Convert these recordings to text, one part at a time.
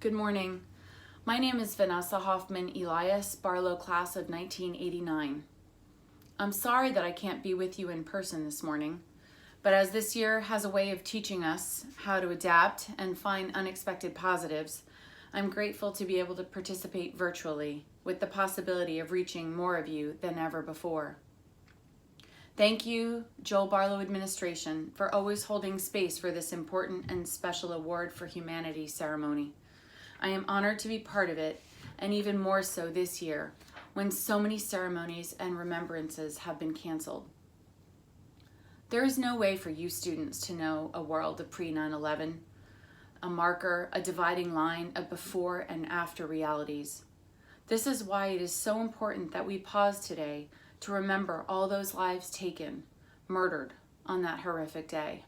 Good morning. My name is Vanessa Hoffman Elias, Barlow class of 1989. I'm sorry that I can't be with you in person this morning, but as this year has a way of teaching us how to adapt and find unexpected positives, I'm grateful to be able to participate virtually with the possibility of reaching more of you than ever before. Thank you, Joel Barlow administration, for always holding space for this important and special award for humanity ceremony. I am honored to be part of it, and even more so this year, when so many ceremonies and remembrances have been canceled. There is no way for you students to know a world of pre-9/11, a marker, a dividing line of before and after realities. This is why it is so important that we pause today to remember all those lives taken, murdered on that horrific day.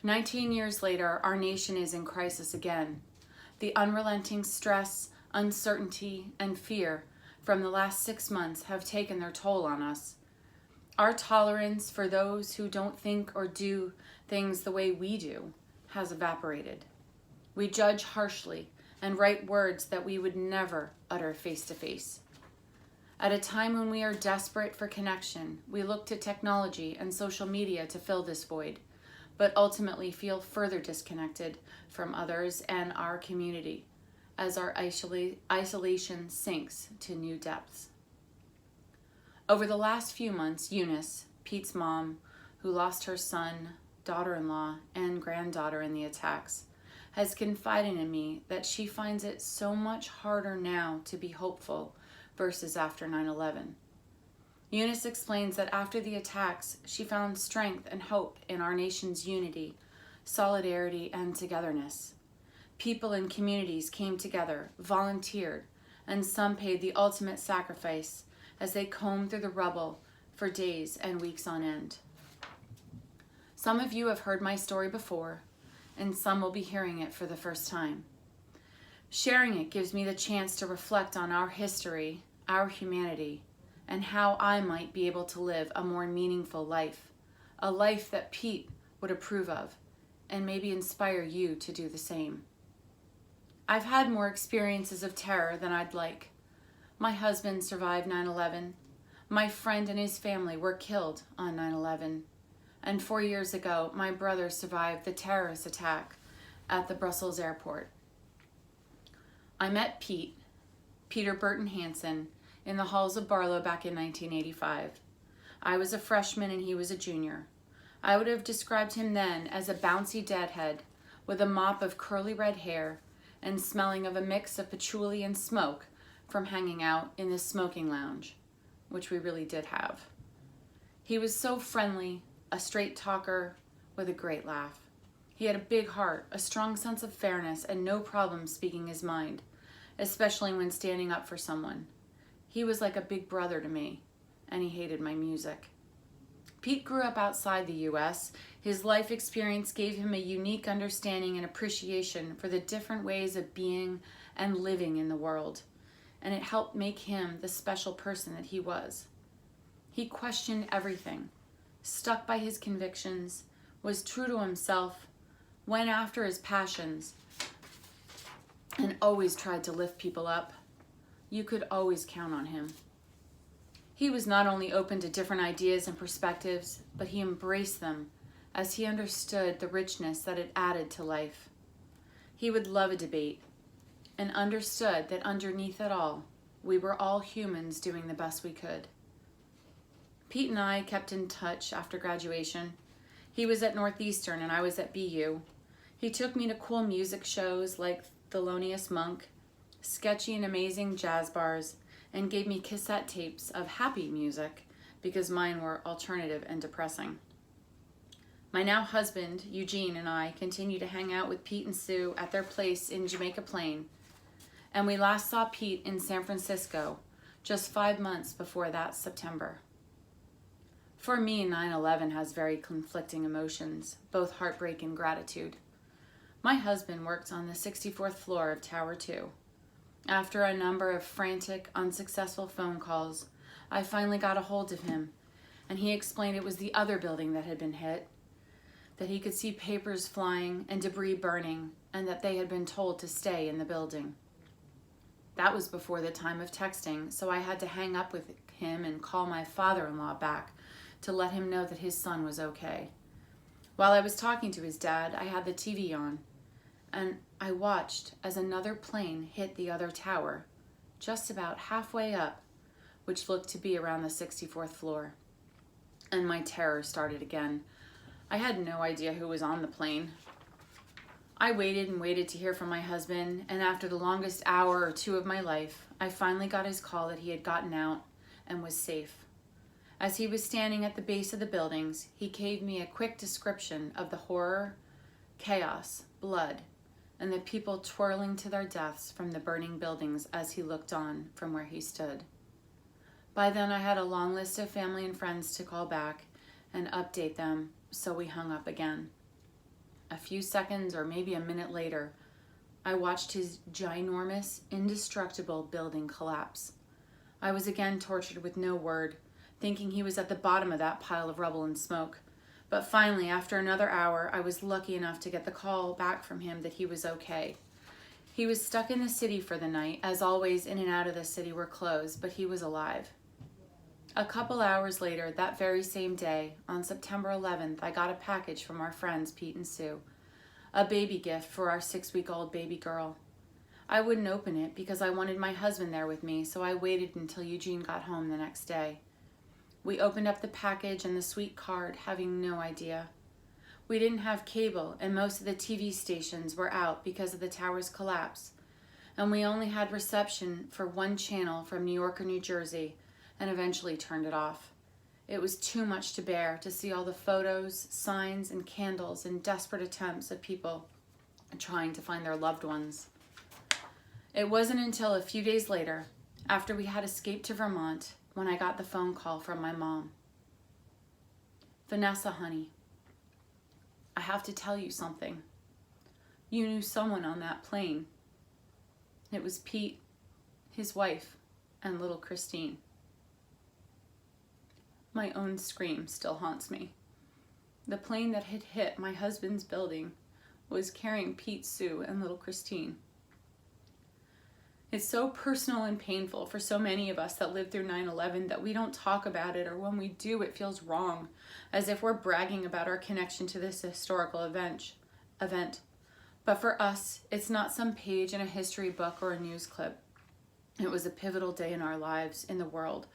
19 years later, our nation is in crisis again. The unrelenting stress, uncertainty, and fear from the last 6 months have taken their toll on us. Our tolerance for those who don't think or do things the way we do has evaporated. We judge harshly and write words that we would never utter face to face. At a time when we are desperate for connection, we look to technology and social media to fill this void, but ultimately feel further disconnected from others and our community as our isolation sinks to new depths. Over the last few months, Eunice, Pete's mom, who lost her son, daughter-in-law, and granddaughter in the attacks, has confided in me that she finds it so much harder now to be hopeful versus after 9/11. Eunice explains that after the attacks, she found strength and hope in our nation's unity, solidarity, and togetherness. People and communities came together, volunteered, and some paid the ultimate sacrifice as they combed through the rubble for days and weeks on end. Some of you have heard my story before, and some will be hearing it for the first time. Sharing it gives me the chance to reflect on our history, our humanity, and how I might be able to live a more meaningful life, a life that Pete would approve of, and maybe inspire you to do the same. I've had more experiences of terror than I'd like. My husband survived 9/11. My friend and his family were killed on 9/11. And 4 years ago, my brother survived the terrorist attack at the Brussels airport. I met Peter Burton Hanson, in the halls of Barlow back in 1985. I was a freshman and he was a junior. I would have described him then as a bouncy deadhead with a mop of curly red hair and smelling of a mix of patchouli and smoke from hanging out in the smoking lounge, which we really did have. He was so friendly, a straight talker with a great laugh. He had a big heart, a strong sense of fairness, and no problem speaking his mind, especially when standing up for someone. He was like a big brother to me, and he hated my music. Pete grew up outside the U.S. His life experience gave him a unique understanding and appreciation for the different ways of being and living in the world, and it helped make him the special person that he was. He questioned everything, stuck by his convictions, was true to himself, went after his passions, and always tried to lift people up. You could always count on him. He was not only open to different ideas and perspectives, but he embraced them as he understood the richness that it added to life. He would love a debate and understood that underneath it all, we were all humans doing the best we could. Pete and I kept in touch after graduation. He was at Northeastern and I was at BU. He took me to cool music shows like Thelonious Monk, sketchy and amazing jazz bars, and gave me cassette tapes of happy music because mine were alternative and depressing. My now husband, Eugene, and I continue to hang out with Pete and Sue at their place in Jamaica Plain, and we last saw Pete in San Francisco just 5 months before that September. For me, 9/11 has very conflicting emotions, both heartbreak and gratitude. My husband worked on the 64th floor of Tower 2. After a number of frantic, unsuccessful phone calls, I finally got a hold of him, and he explained it was the other building that had been hit. that he could see papers flying and debris burning, and that they had been told to stay in the building. That was before the time of texting, so I had to hang up with him and call my father-in-law back to let him know that his son was okay. While I was talking to his dad, I had the TV on, and I watched as another plane hit the other tower, just about halfway up, which looked to be around the 64th floor. And my terror started again. I had no idea who was on the plane. I waited and waited to hear from my husband, and after the longest hour or two of my life, I finally got his call that he had gotten out and was safe. As he was standing at the base of the buildings, he gave me a quick description of the horror, chaos, blood, and the people twirling to their deaths from the burning buildings as he looked on from where he stood. By then, I had a long list of family and friends to call back and update them, so we hung up again. A few seconds or maybe a minute later, I watched his ginormous, indestructible building collapse. I was again tortured with no word, thinking he was at the bottom of that pile of rubble and smoke. But finally, after another hour, I was lucky enough to get the call back from him that he was okay. He was stuck in the city for the night. As always, in and out of the city were closed, but he was alive. A couple hours later, that very same day, on September 11th, I got a package from our friends Pete and Sue, a baby gift for our 6-week-old baby girl. I wouldn't open it because I wanted my husband there with me, so I waited until Eugene got home the next day. We opened up the package and the sweet card, having no idea. We didn't have cable, and most of the TV stations were out because of the tower's collapse, and we only had reception for one channel from New York or New Jersey, and eventually turned it off. It was too much to bear to see all the photos, signs, and candles and desperate attempts of people trying to find their loved ones. It wasn't until a few days later, after we had escaped to Vermont, when I got the phone call from my mom. "Vanessa, honey, I have to tell you something. You knew someone on that plane. It was Pete, his wife, and little Christine." My own scream still haunts me. The plane that had hit my husband's building was carrying Pete, Sue, and little Christine. It's so personal and painful for so many of us that lived through 9/11 that we don't talk about it, or when we do, it feels wrong, as if we're bragging about our connection to this historical event. But for us, it's not some page in a history book or a news clip. It was a pivotal day in our lives, in the world,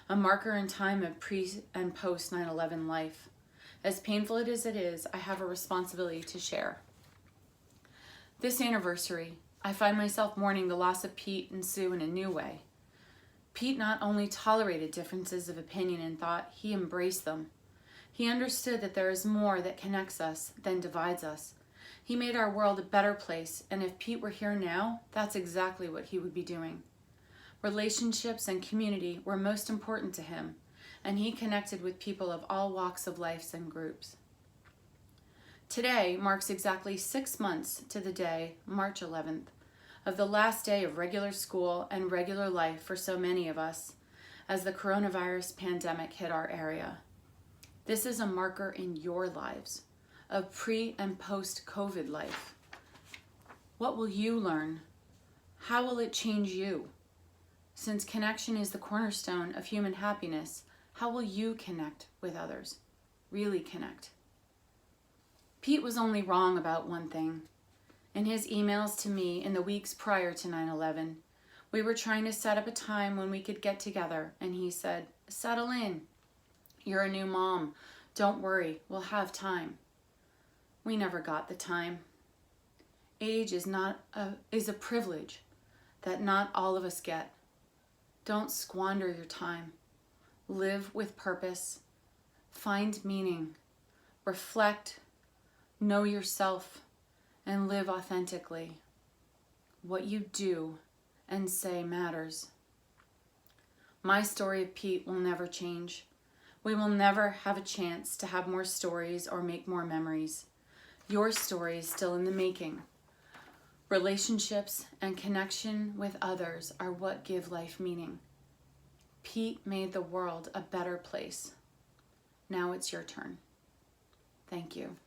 a marker in time of pre- and post 9/11 life. As painful as it is, I have a responsibility to share. This anniversary, I find myself mourning the loss of Pete and Sue in a new way. Pete not only tolerated differences of opinion and thought, he embraced them. He understood that there is more that connects us than divides us. He made our world a better place, and if Pete were here now, that's exactly what he would be doing. Relationships and community were most important to him, and he connected with people of all walks of life and groups. Today marks exactly 6 months to the day, March 11th, of the last day of regular school and regular life for so many of us as the coronavirus pandemic hit our area. This is a marker in your lives of pre- and post-COVID life. What will you learn? How will it change you? Since connection is the cornerstone of human happiness, how will you connect with others? Really connect. Pete was only wrong about one thing. In his emails to me in the weeks prior to 9/11, we were trying to set up a time when we could get together, and he said, "Settle in. You're a new mom. Don't worry, we'll have time." We never got the time. Age is a privilege that not all of us get. Don't squander your time. Live with purpose. Find meaning. Reflect. Know yourself. And live authentically. What you do and say matters. My story of Pete will never change. We will never have a chance to have more stories or make more memories. Your story is still in the making. Relationships and connection with others are what give life meaning. Pete made the world a better place. Now it's your turn. Thank you.